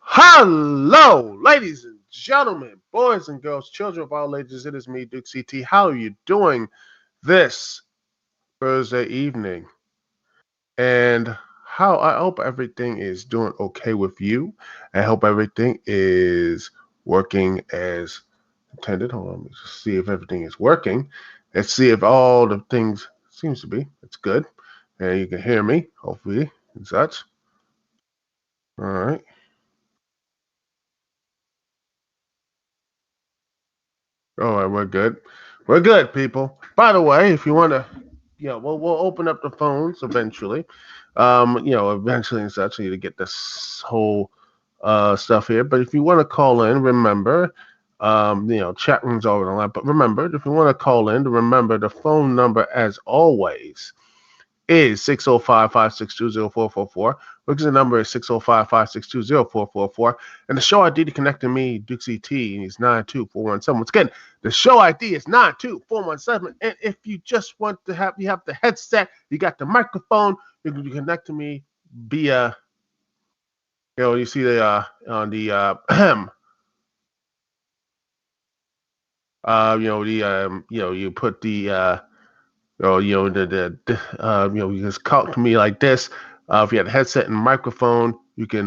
Hello, ladies and gentlemen, boys and girls, children of all ages. It is me, Dukect. How are you doing this Thursday evening? And how I hope everything is doing okay with you. I hope everything is working as intended. Hold on, let's just see if everything is working. Let's see if all the things seems to be. It's good. And you can hear me, hopefully, and such. All right. All right, we're good. We're good, people. By the way, if you want to, we'll open up the phones eventually. Eventually and such, to get this whole stuff here. But if you want to call in, remember, chat room's over the line. But remember, if you want to call in, remember the phone number, as always, is 605-562-0444, which is the number is 605-562-0444. And the show ID to connect to me, Dukect, is 92417. Once again, the show ID is 92417. And if you just want to have the headset, you got the microphone, you can connect to me via, you see the on the you put the you just talk to me like this. If you have a headset and microphone, you can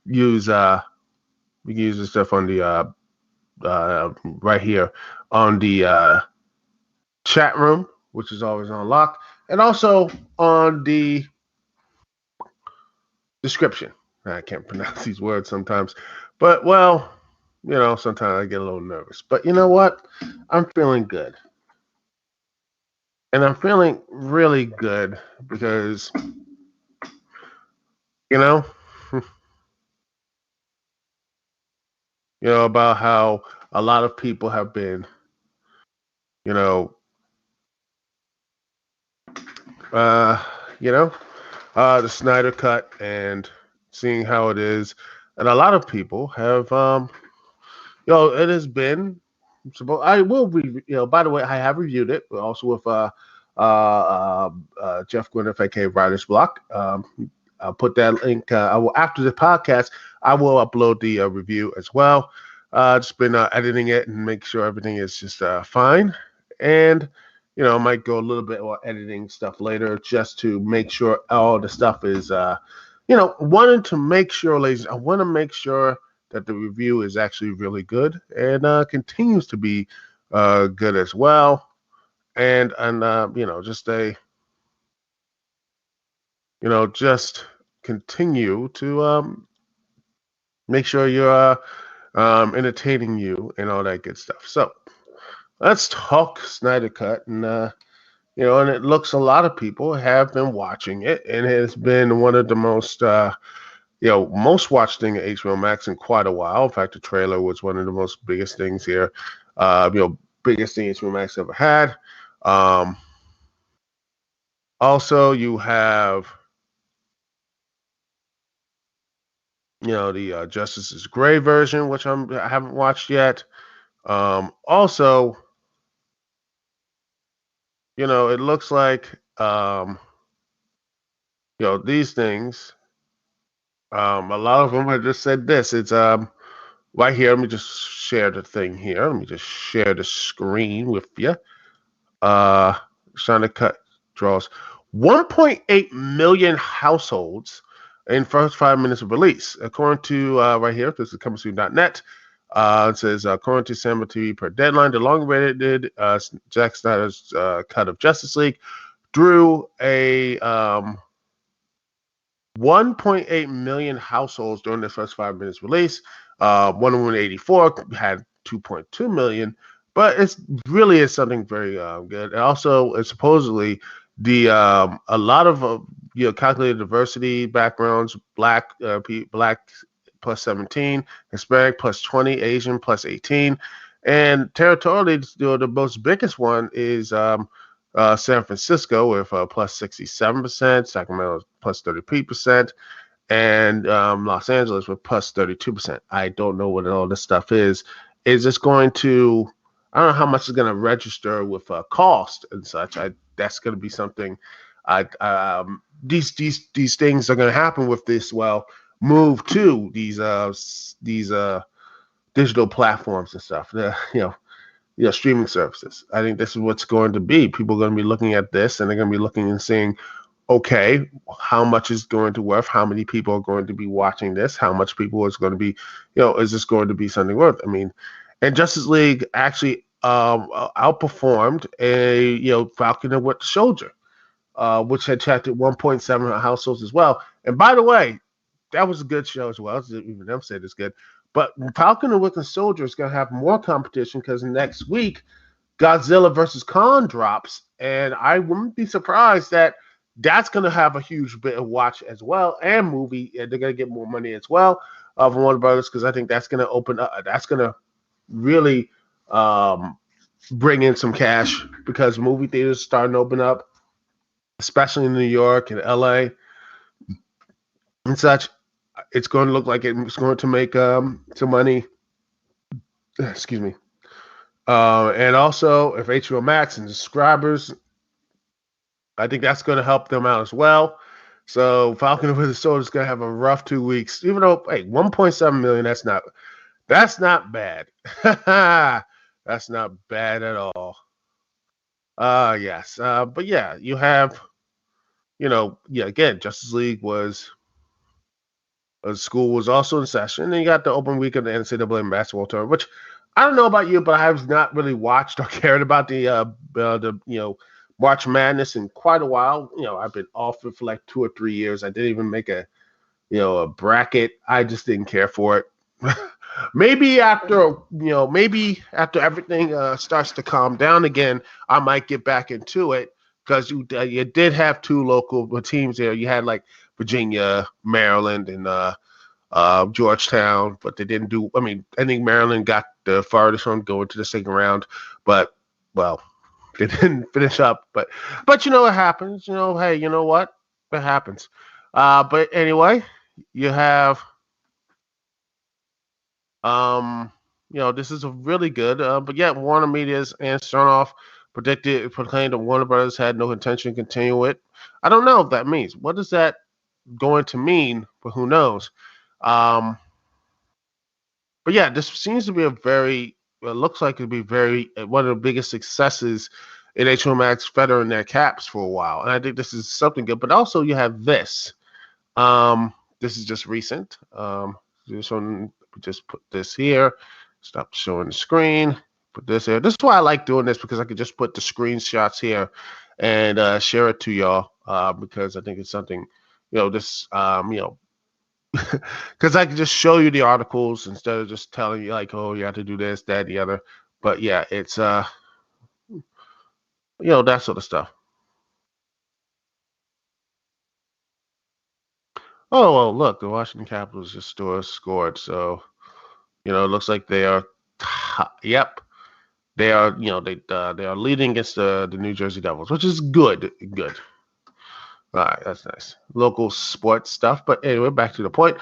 use this stuff on the right here on the chat room, which is always on lock, and also on the description. I can't pronounce these words sometimes, but sometimes I get a little nervous. But you know what? I'm feeling good. And I'm feeling really good because, you know, about how a lot of people have been, the Synder Cut and seeing how it is. And a lot of people have, it has been, I will be, by the way, I have reviewed it also with Jeff Gwynn of AK Writer's Block. I'll put that link. After the podcast, I will upload the review as well. Just been editing it and make sure everything is just fine. And, I might go a little bit more editing stuff later just to make sure all the stuff is, wanting to make sure, ladies, I want to make sure that the review is actually really good and continues to be good as well. And just just continue to make sure you're entertaining you and all that good stuff. So let's talk Synder Cut, and and it looks a lot of people have been watching it, and it has been one of the most most watched thing at HBO Max in quite a while. In fact, the trailer was one of the most biggest things here. Biggest thing HBO Max ever had. Also, you have, the Justice is Gray version, which I haven't watched yet. Also, it looks like, these things. A lot of them have just said this. It's right here. Let me just share the thing here. Let me just share the screen with you. Uh, Synder Cut draws 1.8 million households in first 5 minutes of release, according to right here. This is comingsoon.net. It says, according to Cinema TV per deadline, the long-awaited Zack Snyder's cut of Justice League drew a 1.8 million households during the first 5 minutes release. Wonder Woman 84 had 2.2 million, but it's really is something very good. And also, it's supposedly the a lot of calculated diversity backgrounds: black black plus 17, Hispanic plus 20, Asian plus 18, and territorially, the most biggest one is San Francisco with plus 67%, Sacramento plus 33%, and Los Angeles with plus 32%. I don't know what all this stuff is. Is this going to? I don't know how much it's going to register with cost and such. That's going to be something. These things are going to happen with this. Well, move to these digital platforms and stuff. Streaming services. I think this is what's going to be. People are going to be looking at this, and they're going to be looking and saying, okay, how much is going to worth? How many people are going to be watching this? How much people is going to be, is this going to be something worth? I mean, and Justice League actually outperformed a, Falcon and Winter Soldier, which had attracted 1.7 households as well. And by the way, that was a good show as well. Even them said it's good. But Falcon and Winter Soldier is going to have more competition because next week Godzilla versus Kong drops, and I wouldn't be surprised that that's going to have a huge bit of watch as well, and movie. And they're going to get more money as well from Warner Brothers, because I think that's going to open up. That's going to really bring in some cash, because movie theaters are starting to open up, especially in New York and LA and such. It's going to look like it's going to make some money. Excuse me. And also, if HBO Max and subscribers, I think that's going to help them out as well. So Falcon and Winter Soldier is going to have a rough 2 weeks. Even though, hey, 1.7 million, that's not bad. That's not bad at all. Yes. But yeah, you have, again, Justice League was. School was also in session, and you got the open week of the NCAA basketball tournament, which I don't know about you, but I have not really watched or cared about the March Madness in quite a while. I've been off it for like 2 or 3 years. I didn't even make a bracket. I just didn't care for it. maybe after everything starts to calm down again, I might get back into it, because you did have 2 local teams there. You had like Virginia, Maryland, and Georgetown, but they didn't do. I mean, I think Maryland got the farthest one going to the second round, but well, they didn't finish up. But it happens. Hey, you know what? It happens. But anyway, you have this is a really good. But yeah, Warner Media's and Sternoff proclaimed that Warner Brothers had no intention to continue it. I don't know what that means. What is that going to mean? But who knows? But yeah, this seems to be it looks like it'll be one of the biggest successes in HBO Max, feathering their caps for a while. And I think this is something good. But also you have this. This is just recent. This one, just put this here. Stop showing the screen. Put this here. This is why I like doing this, because I could just put the screenshots here and share it to y'all, because I think it's something, because I can just show you the articles instead of just telling you like, oh, you have to do this, that, the other. But yeah, it's that sort of stuff. Oh well, look, the Washington Capitals just scored, so it looks like they are. Yep, they are. They are leading against the New Jersey Devils, which is good. Good. All right, that's nice. Local sports stuff. But anyway, back to the point.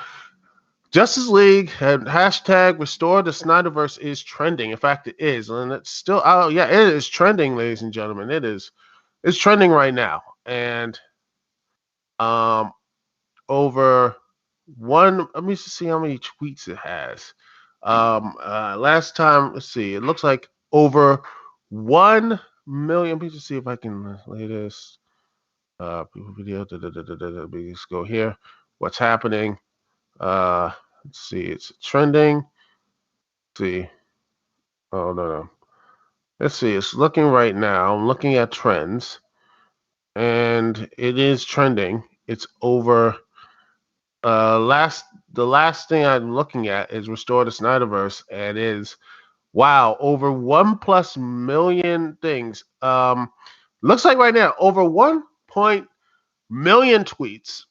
Justice League and hashtag restore the Snyderverse is trending. In fact, it is. And it's still, oh, yeah, it is trending, ladies and gentlemen. It is. It's trending right now. And um, over let me see how many tweets it has. Last time, let's see, it looks like over 1 million. Let me just see if I can lay this video. Let me just go here. What's happening? Let's see, it's trending. Let's see. Oh, no. Let's see, it's looking right now. I'm looking at trends, and it is trending. It's over the last thing I'm looking at is Restore the Snyderverse, and is wow, over 1+ million things. Looks like right now over 1 million tweets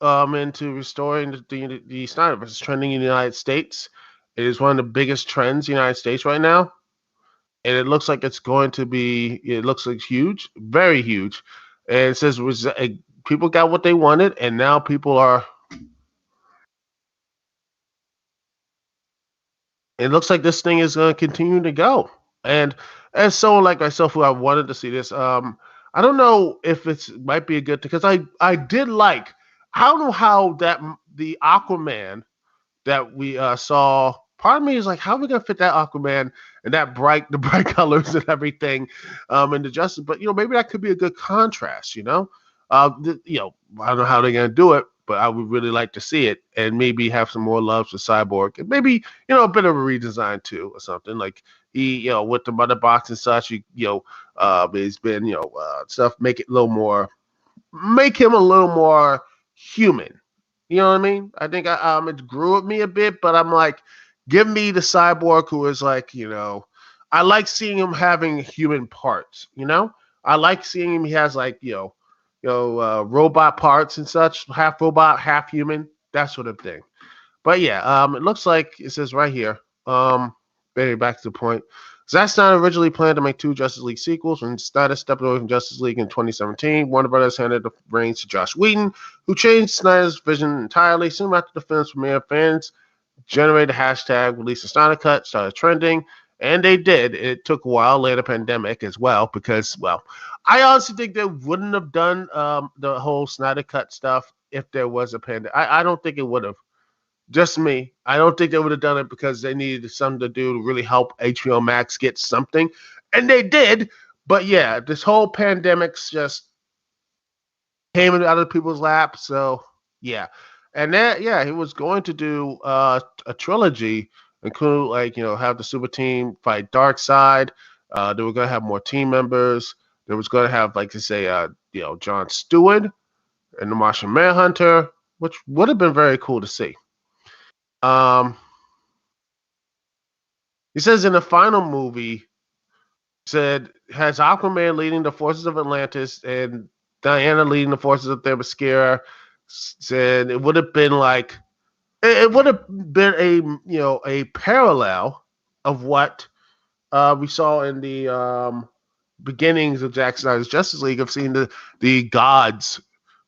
into restoring the Snyderverse. It's trending in the United States. It is one of the biggest trends in the United States right now. And it looks like it's going to be, it looks like huge, very huge. And it says people got what they wanted, and now people are, it looks like this thing is going to continue to go. And as someone like myself who I wanted to see this, I don't know if it's might be a good thing, because I did like, I don't know how that the Aquaman that we saw. Part of me is like, how are we gonna fit that Aquaman and the bright colors and everything, and the Justice? But maybe that could be a good contrast. I don't know how they're gonna do it, but I would really like to see it, and maybe have some more love for Cyborg, and maybe a bit of a redesign too, or something like he, with the mother box and such. He's been stuff, make him a little more human. You know what I mean? I think it grew with me a bit, but I'm like, give me the Cyborg who is like, I like seeing him having human parts. I like seeing him. He has like, robot parts and such, half robot, half human, that sort of thing. But yeah, it looks like it says right here. Very back to the point. Zack Snyder originally planned to make 2 Justice League sequels. When Snyder stepped away from Justice League in 2017, Warner Brothers handed the reins to Joss Whedon, who changed Snyder's vision entirely. Soon after the film's premiere, fans generated a hashtag release a Snyder Cut, started trending, and they did. It took a while, later pandemic as well, because, well, I honestly think they wouldn't have done the whole Snyder Cut stuff if there was a pandemic. I don't think it would have. Just me. I don't think they would have done it because they needed something to do to really help HBO Max get something. And they did. But yeah, this whole pandemic's just came out of people's lap. So yeah. And that, yeah, he was going to do a trilogy, include have the super team fight Darkseid. They were going to have more team members. They was going to have, like, to say, John Stewart and the Martian Manhunter, which would have been very cool to see. He says in the final movie, said has Aquaman leading the forces of Atlantis and Diana leading the forces of Themyscira. Said it would have been like, it would have been a parallel of what we saw in the beginnings of Zack Snyder's Justice League, of seeing the gods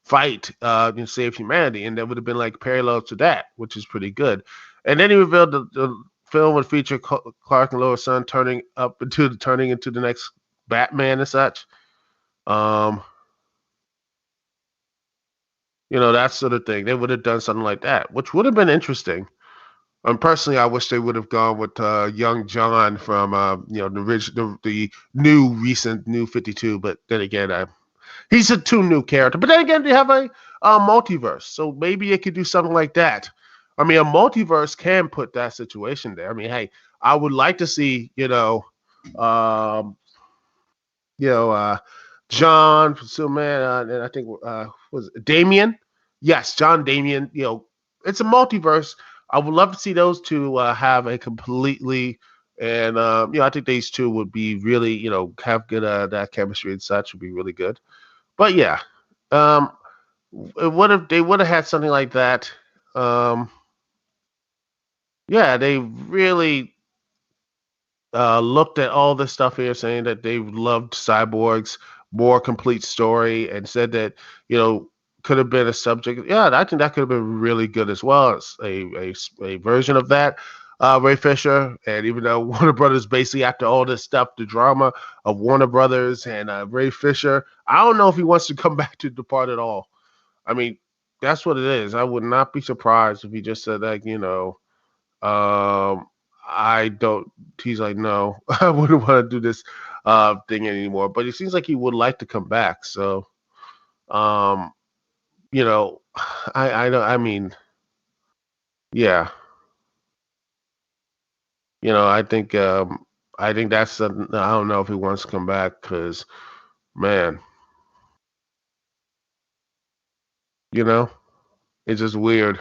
fight and save humanity, and that would have been like parallel to that, which is pretty good. And then he revealed the film would feature Clark and Lois Sun turning into the next Batman and such. That sort of thing. They would have done something like that, which would have been interesting. Personally, I wish they would have gone with young John from the new recent New 52. But then again, he's a too new character. But then again, they have a multiverse, so maybe it could do something like that. I mean, a multiverse can put that situation there. I mean, hey, I would like to see John from Superman, and I think was it Damian? Yes, John Damian. It's a multiverse. I would love to see those two have a completely, and I think these two would be really, have good that chemistry and such would be really good. But yeah, they would have had something like that. Yeah, they really looked at all this stuff here, saying that they loved Cyborg's more complete story, and said that could have been a subject. Yeah, I think that could have been really good as well. It's a version of that. Ray Fisher, and even though Warner Brothers basically after all this stuff, the drama of Warner Brothers and Ray Fisher, I don't know if he wants to come back to Depart at all. I mean, that's what it is. I would not be surprised if he just said like, I don't. He's like, no, I wouldn't want to do this thing anymore. But it seems like he would like to come back. So, um, you know, I don't. I mean, yeah, I think that's. I don't know if he wants to come back because, man, you know, it's just weird.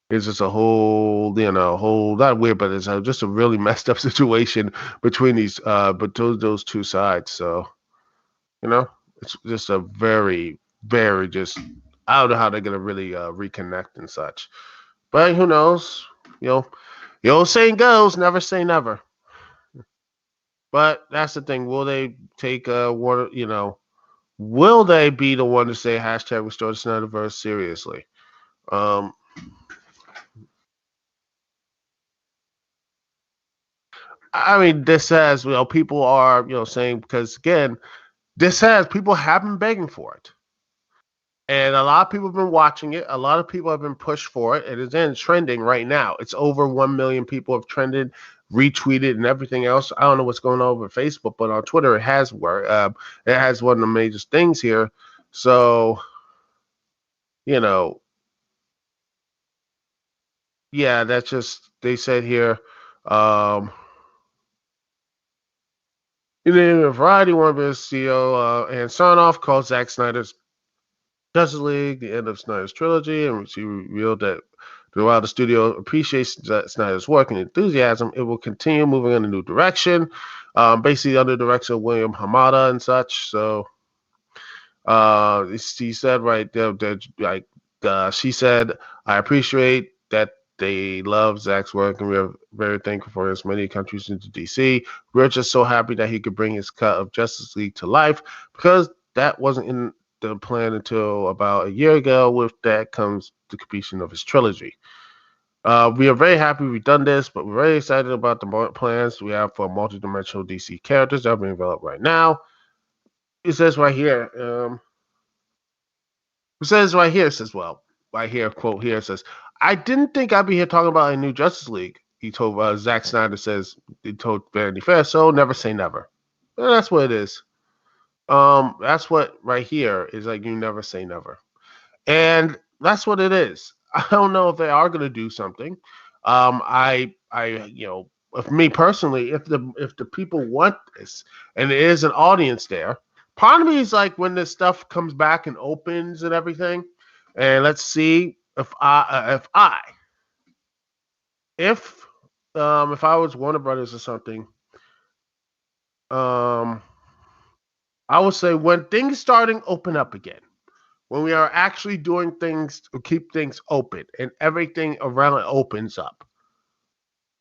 It's just a whole, whole not weird, but it's just a really messed up situation between but those two sides. So, it's just a very, very just. I don't know how they're gonna really reconnect and such, but who knows? You know, the old saying goes, "Never say never." But that's the thing. Will they take what? Will they be the one to say hashtag restore the Snyderverse seriously? Um, I mean, this has people are saying because again, this has people have been begging for it. And a lot of people have been watching it. A lot of people have been pushed for it. It is in trending right now. It's over 1 million people have trended, retweeted, and everything else. I don't know what's going on over Facebook, but on Twitter it has worked. It has one of the major things here. So, you know, yeah, that's just they said here. Um, in the Variety, one of his CEO and Sarnoff called Zack Snyder's Justice League the end of Snyder's trilogy, and she revealed that while the studio appreciates Snyder's work and enthusiasm, it will continue moving in a new direction, basically under the direction of William Hamada and such. So she said right there that she said, I appreciate that they love Zach's work and we are very thankful for his many countries into DC. We're just so happy that he could bring his cut of Justice League to life because that wasn't in the plan until about a year ago. With that comes the completion of his trilogy. We are very happy we've done this, but we're very excited about the plans we have for multi-dimensional DC characters that are being developed right now. It says right here, it says, well, right here, quote here, it says, I didn't think I'd be here talking about a new Justice League. He told Zack Snyder he told Vanity Fair, so never say never. And that's what it is. That's what right here is like, you never say never. And that's what it is. I don't know if they are going to do something. If me personally, if the people want this and there is an audience there, part of me is like when this stuff comes back and opens and everything, and let's see if I was Warner Brothers or something, um, I would say when things starting open up again, when we are actually doing things to keep things open and everything around it opens up.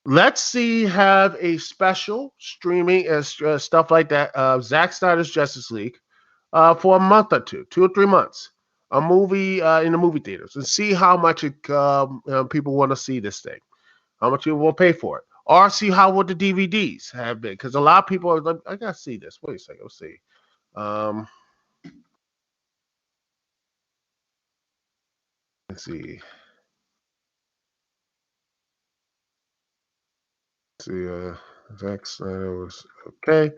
Let's see, have a special streaming and stuff like that. Zack Snyder's Justice League for a month or 2 or 3 months. A movie in the movie theaters and see how much people want to see this thing. How much people will pay for it. Or see how what the DVDs have been. Because a lot of people are like, I got to see this. Wait a second. Let's see. Um, let's see. See, Zack Snyder was okay.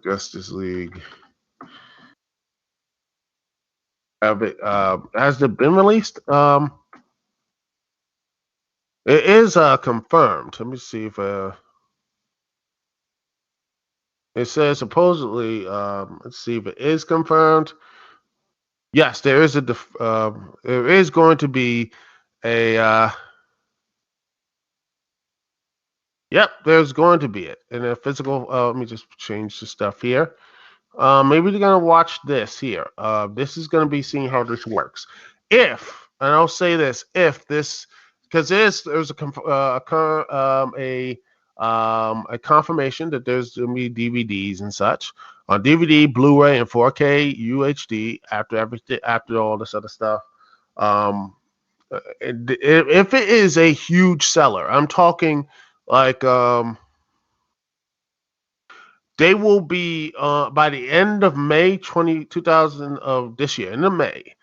Justice League. Have it? Has it been released? It is confirmed. Let me see if it says supposedly. Let's see if it is confirmed. Yes, there is there is going to be a. Yep, there's going to be it in a physical. Let me just change the stuff here. Maybe they're gonna watch this here. This is gonna be seeing how this works. If, and I'll say this, if this, because there's a a confirmation that there's going to be DVDs and such on DVD, Blu-ray, and 4K UHD after everything, after all this other stuff. Um, if it is a huge seller, I'm talking like they will be by the end of May 2000 of this year, in the May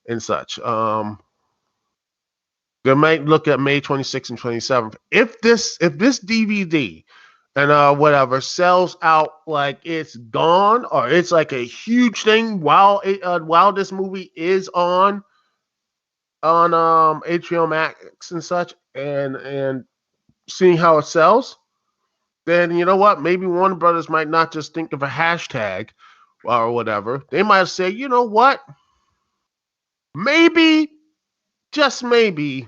and such. They might look at May 26th and 27th. If this DVD and whatever sells out like it's gone or it's like a huge thing while this movie is on HBO Max and such, and seeing how it sells, then you know what? Maybe Warner Brothers might not just think of a hashtag or whatever. They might say, you know what? Maybe, just maybe,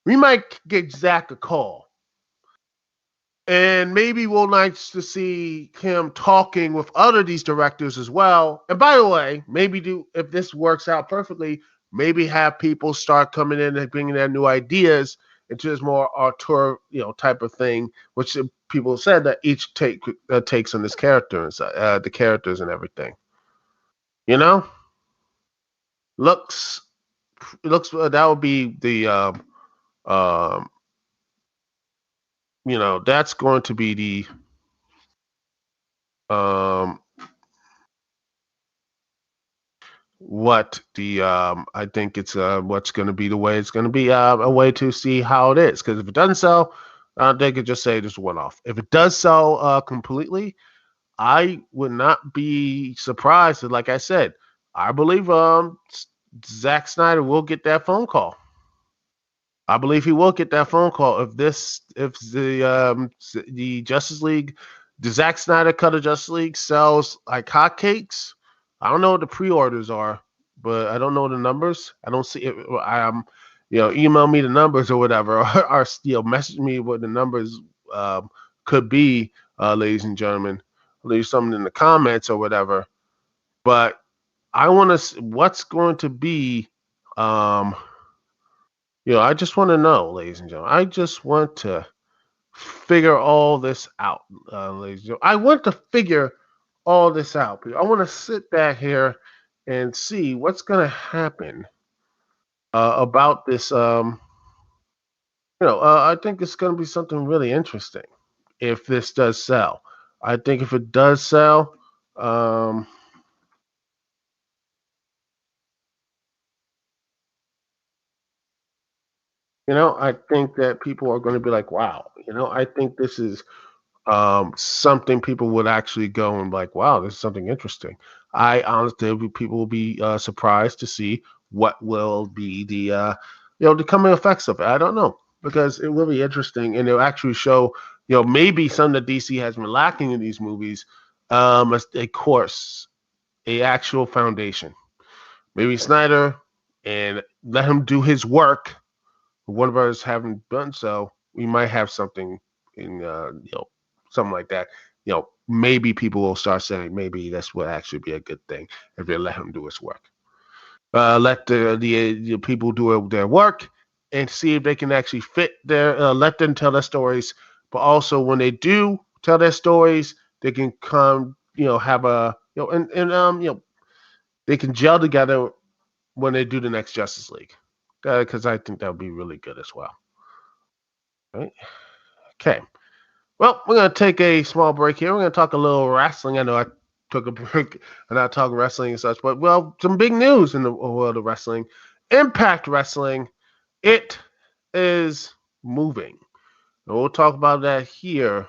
we might get Zach a call. And maybe we'll nice to see him talking with other these directors as well. And by the way, maybe do if this works out perfectly, maybe have people start coming in and bringing their new ideas into this more auteur, type of thing, which people said that each takes on this character and the characters and everything. You know, looks looks that would be the um, that's going to be the what the I think it's what's going to be the way it's going to be a way to see how it is, because if it doesn't sell, they could just say just one off. If it does sell completely, I would not be surprised. Like I said, I believe Zack Snyder will get that phone call. I believe he will get that phone call if the Justice League, the Zack Snyder cut of Justice League sells like hotcakes. I don't know what the pre-orders are, but I don't know the numbers. I don't see it. Email me the numbers or whatever, or message me what the numbers could be, ladies and gentlemen. Leave something in the comments or whatever. But I want to see what's going to be. I just want to know, ladies and gentlemen. I just want to figure all this out, ladies and gentlemen. I want to figure all this out. I want to sit back here and see what's going to happen about this. I think it's going to be something really interesting if this does sell. I think if it does sell, um, I think that people are going to be like, wow, I think this is something people would actually go and be like, wow, this is something interesting. I honestly, people will be surprised to see what will be the coming effects of it. I don't know, because it will be interesting, and it'll actually show, maybe something that DC has been lacking in these movies, a course, a actual foundation. Maybe Snyder, and let him do his work. One of us haven't done so. We might have something in something like that. Maybe people will start saying maybe this would actually be a good thing if they let him do his work. Let the people do their work and see if they can actually fit let them tell their stories. But also, when they do tell their stories, they can come, have a, they can gel together when they do the next Justice League. Because I think that would be really good as well. Right? Okay. Well, we're going to take a small break here. We're going to talk a little wrestling. I know I took a break and not talk wrestling and such, but some big news in the world of wrestling. Impact Wrestling, it is moving. And we'll talk about that here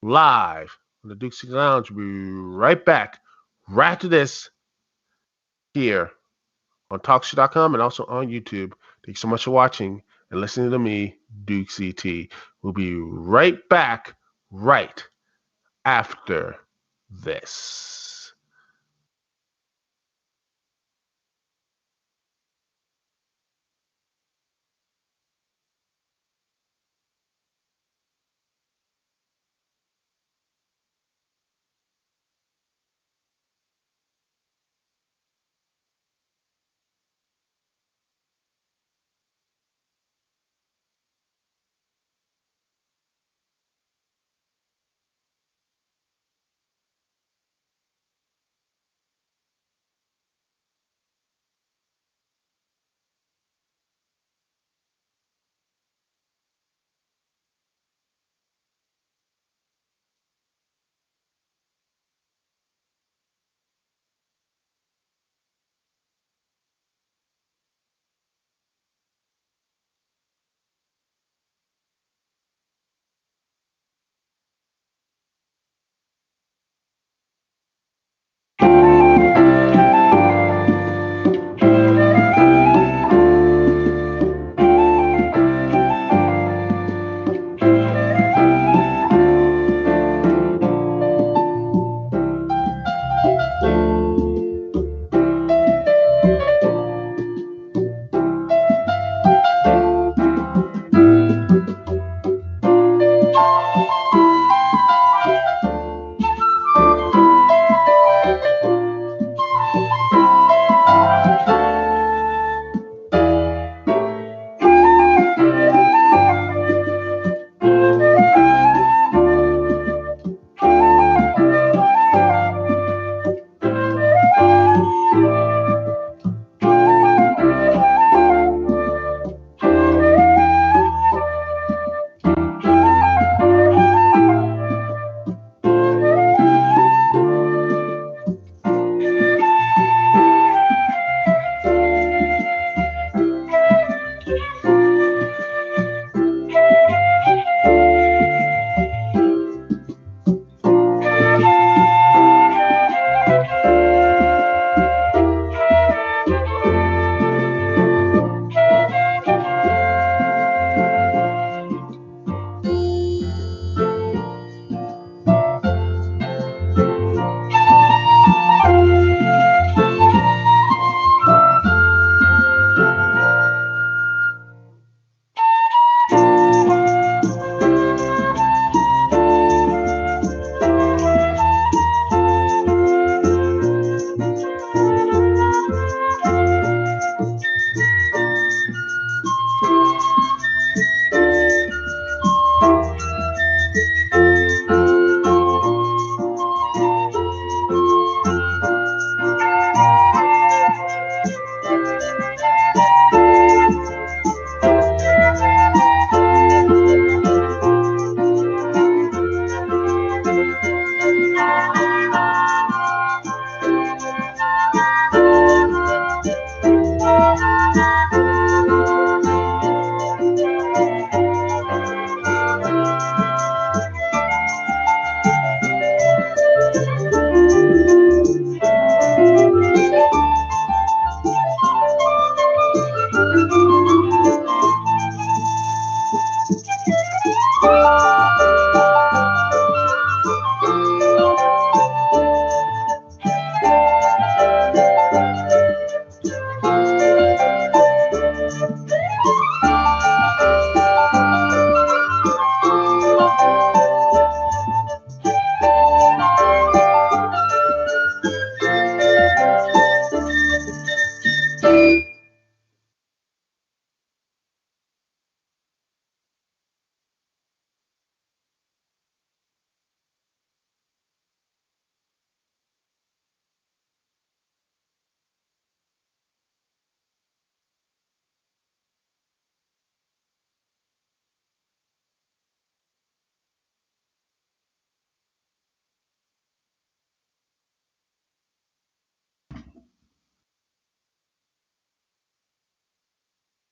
live on the Dukect Lounge. We'll be right back right after this here on TalkShoe.com and also on YouTube. Thank you so much for watching and listening to me, Duke CT. We'll be right back right after this.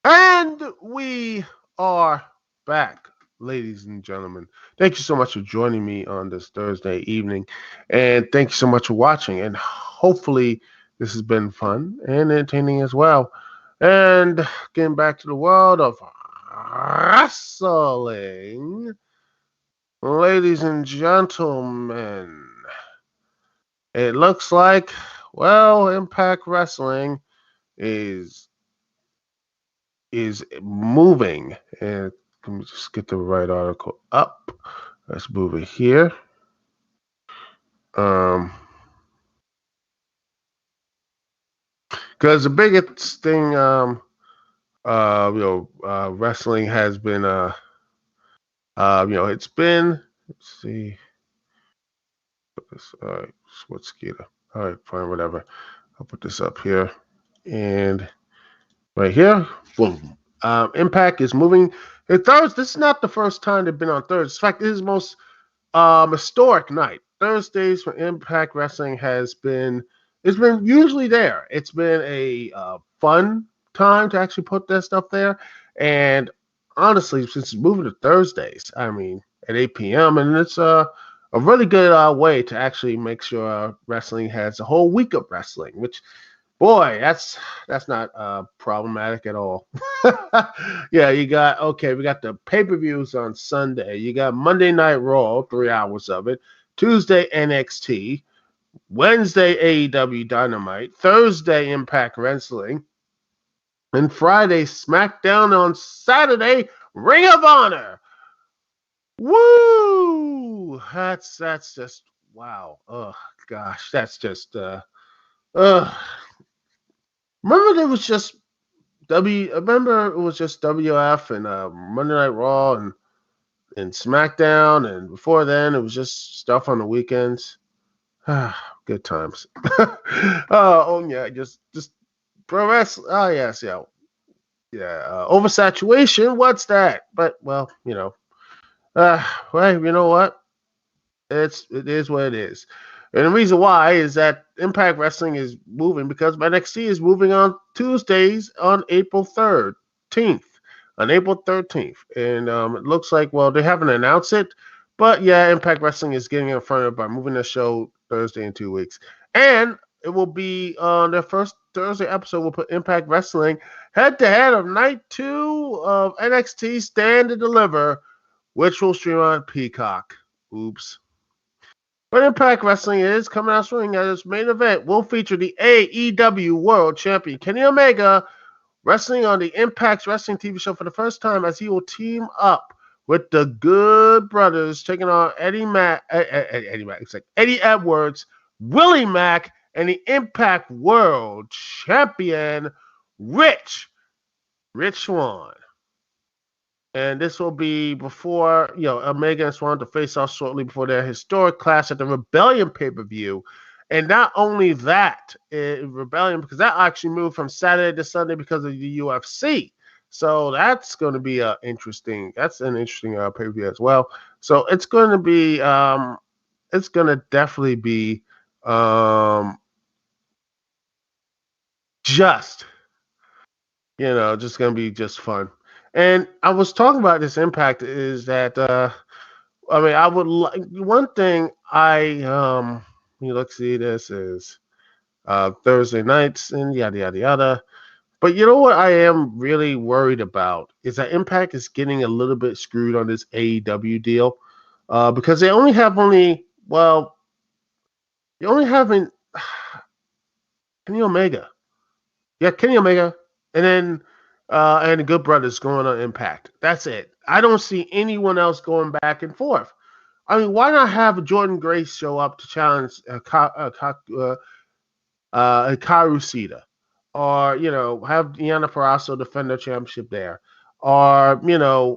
And we are back, ladies and gentlemen. Thank you so much for joining me on this Thursday evening. And thank you so much for watching. And hopefully, this has been fun and entertaining as well. And getting back to the world of wrestling, ladies and gentlemen, it looks like, well, Impact Wrestling is moving. And let me just get the right article up. Let's move it here. Because the biggest thing, wrestling has been, it's been. Let's see. Put this. All right, Sports Skater. All right, fine, whatever. I'll put this up here, and right here, boom. Impact is moving. This is not the first time they've been on Thursdays. In fact, this is the most historic night. Thursdays for Impact Wrestling it's been usually there. It's been a fun time to actually put that stuff there. And honestly, since it's moving to Thursdays, I mean, at 8 p.m., and it's a really good way to actually make sure wrestling has a whole week of wrestling, which, boy, that's not problematic at all. Yeah, we got the pay-per-views on Sunday. You got Monday Night Raw, 3 hours of it. Tuesday, NXT. Wednesday, AEW Dynamite. Thursday, Impact Wrestling. And Friday, SmackDown. On Saturday, Ring of Honor. Woo! That's just, wow. Oh, gosh, that's just, remember there was just remember it was just WF and Monday Night Raw and SmackDown, and before then it was just stuff on the weekends. Good times. Just pro wrestling. Oh yes, yeah. Oversaturation. What's that? But well, well, you know what? It is what it is. And the reason why is that Impact Wrestling is moving because NXT is moving on Tuesdays on April 13th. On April 13th. And it looks like, well, they haven't announced it, but yeah, Impact Wrestling is getting in front of it by moving the show Thursday in 2 weeks. And it will be on their first Thursday episode, will put Impact Wrestling head to head of night 2 of NXT Stand and Deliver, which will stream on Peacock. Oops. But Impact Wrestling is coming out swinging at its main event. Will feature the AEW World Champion Kenny Omega wrestling on the Impact Wrestling TV show for the first time, as he will team up with the Good Brothers, taking on Eddie Edwards, Willie Mack, and the Impact World Champion Rich Swann. And this will be before, Omega and Swann to face off shortly before their historic clash at the Rebellion pay-per-view. And not only that, Rebellion, because that actually moved from Saturday to Sunday because of the UFC. So that's going to be an interesting pay-per-view as well. So it's going to be, it's going to definitely be just going to be just fun. And I was talking about this Impact is that, I would like, one thing let's see, this is Thursday nights and yada, yada, yada. But you know what I am really worried about is that Impact is getting a little bit screwed on this AEW deal because they only have Kenny Omega. Yeah, Kenny Omega. And then and the Good Brothers going on Impact. That's it. I don't see anyone else going back and forth. I mean, why not have Jordan Grace show up to challenge Hikaru Shida? Or, have Deonna Purrazzo defend the championship there. Or,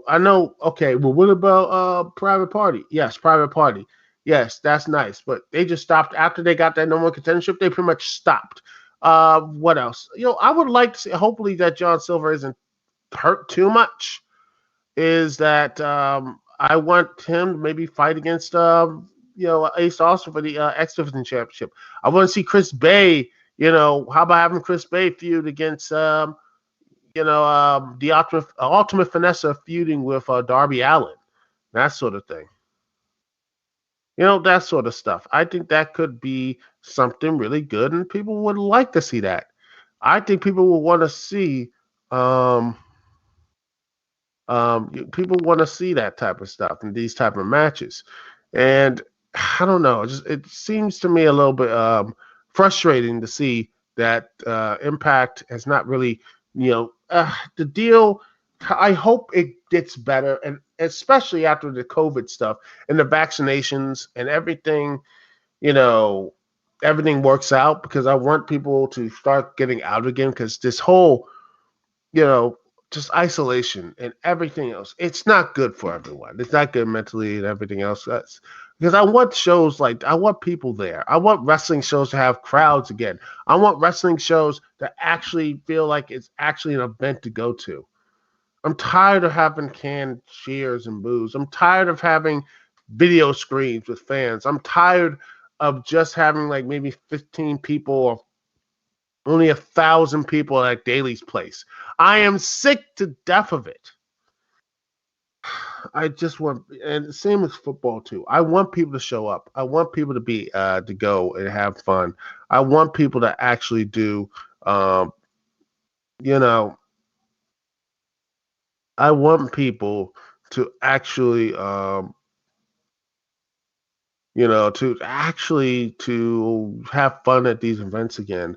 I know, okay, well, what about Private Party? Yes, Private Party. Yes, that's nice. But they just stopped after they got that number one contendership. They pretty much stopped. What else? I would like to see, hopefully, that John Silver isn't hurt too much. Is that I want him to maybe fight against Ace Austin for the X Division Championship. I want to see Chris Bay. How about having Chris Bay feud against the Ultimate Finesse feuding with Darby Allin, that sort of thing. That sort of stuff. I think that could be something really good, and people would like to see that. I think people will want to see um, people want to see that type of stuff and these type of matches. And I don't know, it seems to me a little bit frustrating to see that Impact has not really, the deal. I hope it gets better, and especially after the COVID stuff and the vaccinations and everything, everything works out, because I want people to start getting out again, because this whole, just isolation and everything else, it's not good for everyone. It's not good mentally and everything else. Because I want I want people there. I want wrestling shows to have crowds again. I want wrestling shows to actually feel like it's actually an event to go to. I'm tired of having canned cheers and boos. I'm tired of having video screens with fans. I'm tired of just having like maybe 15 people or only 1,000 people at Daly's place. I am sick to death of it. I just want, and the same as football too. I want people to show up. I want people to be to go and have fun. I want people to actually do, you know, I want people to actually, to have fun at these events again,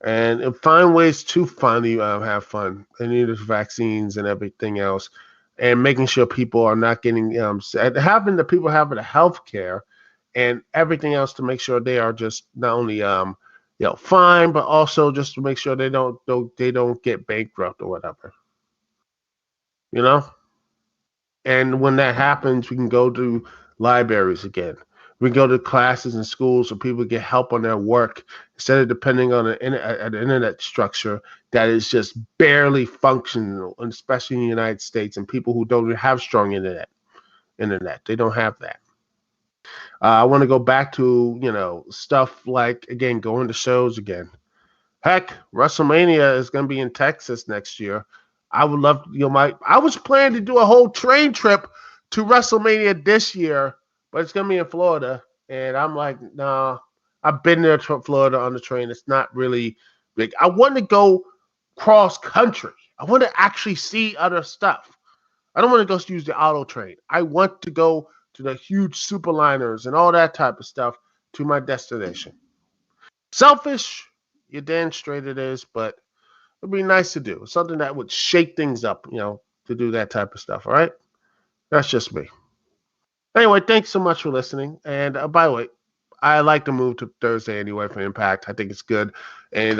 and find ways to finally have fun. And there's vaccines and everything else, and making sure people are not getting having the people having the health care and everything else to make sure they are just not only fine, but also just to make sure they don't get bankrupt or whatever. You know. And when that happens, we can go to libraries again. We can go to classes and schools so people get help on their work instead of depending on an internet structure that is just barely functional, especially in the United States, and people who don't have strong internet. They don't have that. I want to go back to, stuff like, again, going to shows again. Heck, WrestleMania is going to be in Texas next year. I would love, I was planning to do a whole train trip to WrestleMania this year, but it's going to be in Florida. And I'm like, nah, I've been there to Florida on the train. It's not really big. I want to go cross country. I want to actually see other stuff. I don't want to go use the auto train. I want to go to the huge superliners and all that type of stuff to my destination. Selfish, you're damn straight it is, but it'd be nice to do. Something that would shake things up, to do that type of stuff, all right? That's just me. Anyway, thanks so much for listening. And by the way, I like to move to Thursday anyway for Impact. I think it's good. And,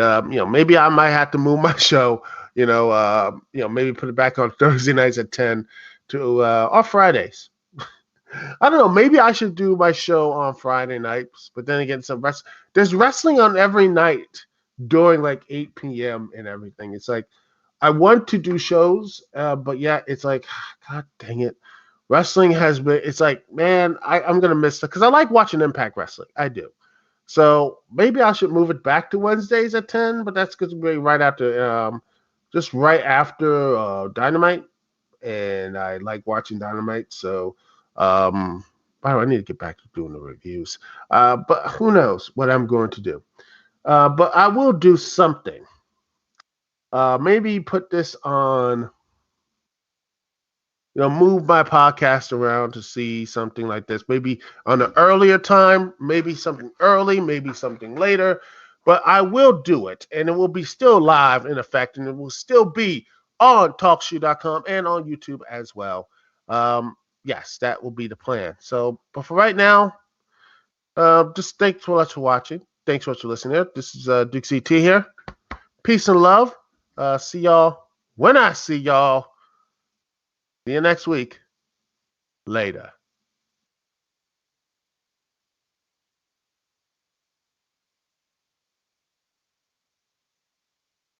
maybe I might have to move my show, maybe put it back on Thursday nights at 10 to or Fridays. I don't know. Maybe I should do my show on Friday nights, but then again, there's wrestling on every night during like 8 p.m. and everything. It's like I want to do shows, but yeah, it's like, God dang it. Wrestling has been, it's like, man, I'm going to miss it because I like watching Impact Wrestling. I do. So maybe I should move it back to Wednesdays at 10, but that's going to be right after, just right after Dynamite. And I like watching Dynamite. So, by the way, I need to get back to doing the reviews. But who knows what I'm going to do. But I will do something. Maybe put this on, move my podcast around to see something like this. Maybe on an earlier time, maybe something early, maybe something later. But I will do it, and it will be still live in effect, and it will still be on TalkShoe.com and on YouTube as well. Yes, that will be the plan. So, but for right now, just thanks so much for watching. Thanks so much for listening. This is Dukect here. Peace and love. See y'all when I see y'all. See you next week. Later.